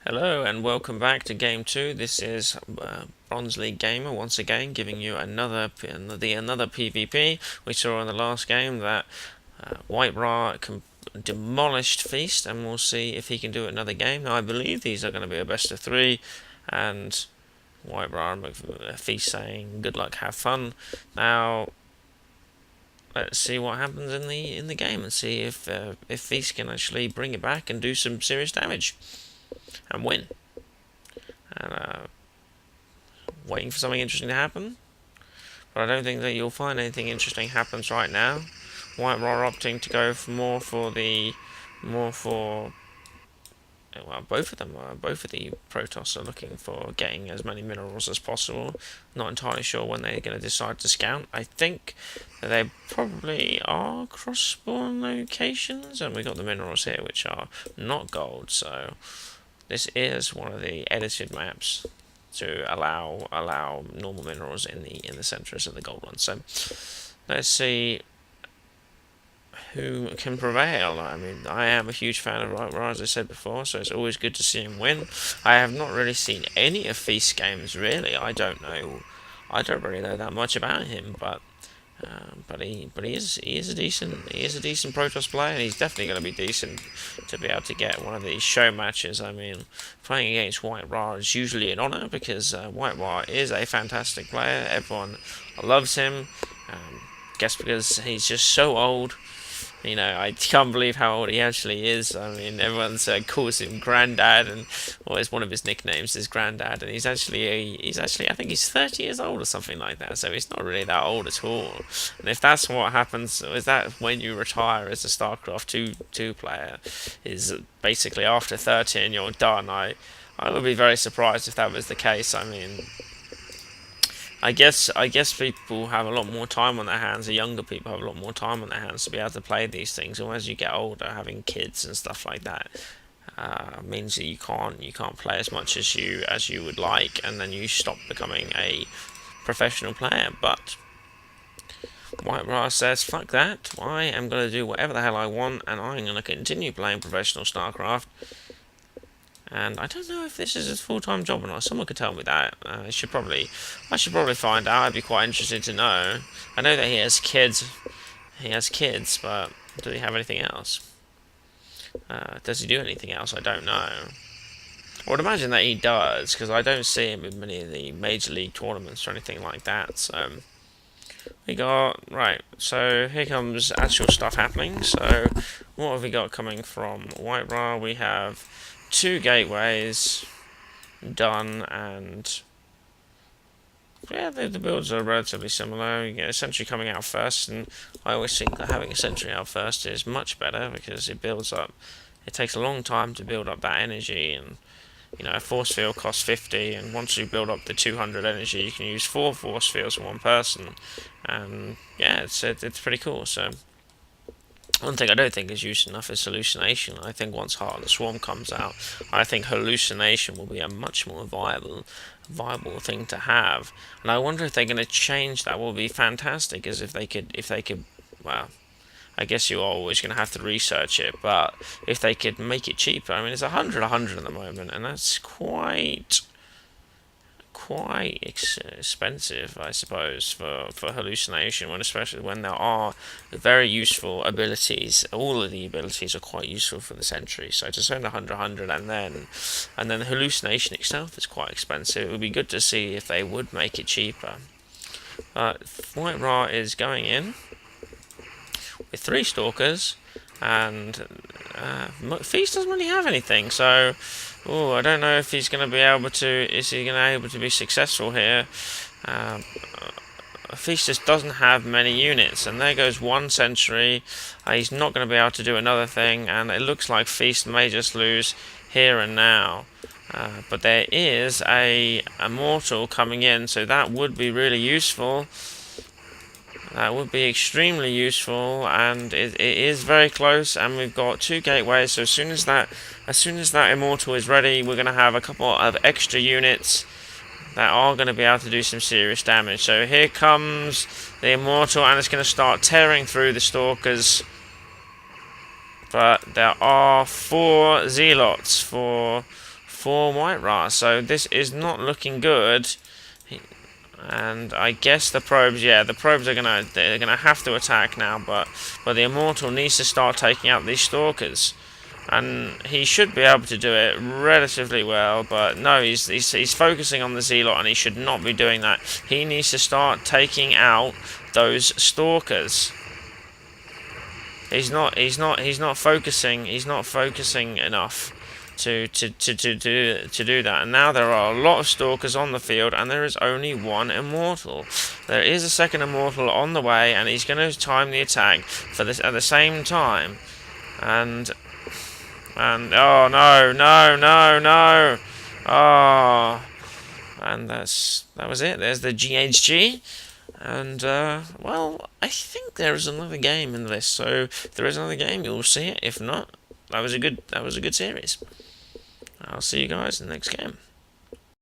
Hello and welcome back to Game 2. This is Bronze League Gamer once again giving you another PvP. We saw in the last game that WhiteRa demolished Feast, and we'll see if he can do it another game. Now I believe these are going to be a best of 3, and WhiteRa and Feast saying good luck, have fun. Now let's see what happens in the game and see if Feast can actually bring it back and do some serious damage and win. And waiting for something interesting to happen, but I don't think that you'll find anything interesting happens right now. WhiteRa opting to go well, both of them both of the Protoss are looking for getting as many minerals as possible. Not entirely sure when they're going to decide to scout. I think that they probably are cross spawn locations, and we got the minerals here which are not gold, so this is one of the edited maps to allow normal minerals in the centres of the gold ones. So let's see who can prevail. I mean, I am a huge fan of WhiteRa, as I said before, so it's always good to see him win. I have not really seen any of Feast's games, really. I don't really know that much about him, but he is a decent Protoss player, and he's definitely going to be decent to be able to get one of these show matches. I mean, playing against WhiteRa is usually an honour because WhiteRa is a fantastic player. Everyone loves him. Guess because he's just so old. You know, I can't believe how old he actually is. I mean, everyone calls him Granddad, and it's one of his nicknames is Granddad, and he's actually I think he's 30 years old or something like that. So he's not really that old at all. And if that's what happens, is that when you retire as a Starcraft 2 player, is basically after 30 and you're done. I would be very surprised if that was the case. I mean, I guess people have a lot more time on their hands. The younger people have a lot more time on their hands to be able to play these things. And as you get older, having kids and stuff like that means that you can't play as much as you would like, and then you stop becoming a professional player. But WhiteRa says, "Fuck that! I am going to do whatever the hell I want, and I'm going to continue playing professional StarCraft." And I don't know if this is his full-time job or not. Someone could tell me that. I should probably find out. I'd be quite interested to know. I know that he has kids. But does he have anything else? Does he do anything else? I don't know. I would imagine that he does, because I don't see him in many of the major league tournaments or anything like that. So we got right. So here comes actual stuff happening. So what have we got coming from WhiteRa? We have 2 gateways done, and yeah, the builds are relatively similar. You get a sentry coming out first, and I always think that having a sentry out first is much better because it builds up. It takes a long time to build up that energy, and you know, a force field costs 50, and once you build up the 200 energy, you can use 4 force fields for one person, and yeah, it's pretty cool. So one thing I don't think is used enough is hallucination. I think once Heart of the Swarm comes out, I think hallucination will be a much more viable thing to have. And I wonder if they're going to change that. Will be fantastic, as if they could, well, I guess you're always going to have to research it, but if they could make it cheaper. I mean, it's 100 at the moment, and that's quite expensive, I suppose, for hallucination, especially when there are very useful abilities. All of the abilities are quite useful for the sentry. So to spend 100, and then the hallucination itself is quite expensive. It would be good to see if they would make it cheaper. WhiteRa is going in with 3 stalkers, and Feast doesn't really have anything, so I don't know if he's going to be able to be successful here. Feast just doesn't have many units, and there goes 1 sentry. He's not going to be able to do another thing, and it looks like Feast may just lose here and now. But there is a Immortal coming in, so that would be really useful. That would be extremely useful, and it is very close, and we've got 2 gateways, so as soon as that Immortal is ready, we're going to have a couple of extra units that are going to be able to do some serious damage. So here comes the Immortal, and it's going to start tearing through the Stalkers. But there are 4 Zealots for for WhiteRa. So this is not looking good. And I guess the probes, yeah, the probes are they're gonna have to attack now, but the Immortal needs to start taking out these Stalkers, and he should be able to do it relatively well. But no, he's focusing on the Zealot, and he should not be doing that. He needs to start taking out those Stalkers. He's not focusing. He's not focusing enough to do that. And now there are a lot of Stalkers on the field, and there is only one Immortal. There is a second Immortal on the way, and he's going to time the attack for this at the same time. And oh no, no, no, no! Oh, and that was it. There's the GHG. And well, I think there is another game in this. So if there is another game, you'll see it. If not, that was a good series. I'll see you guys in the next game.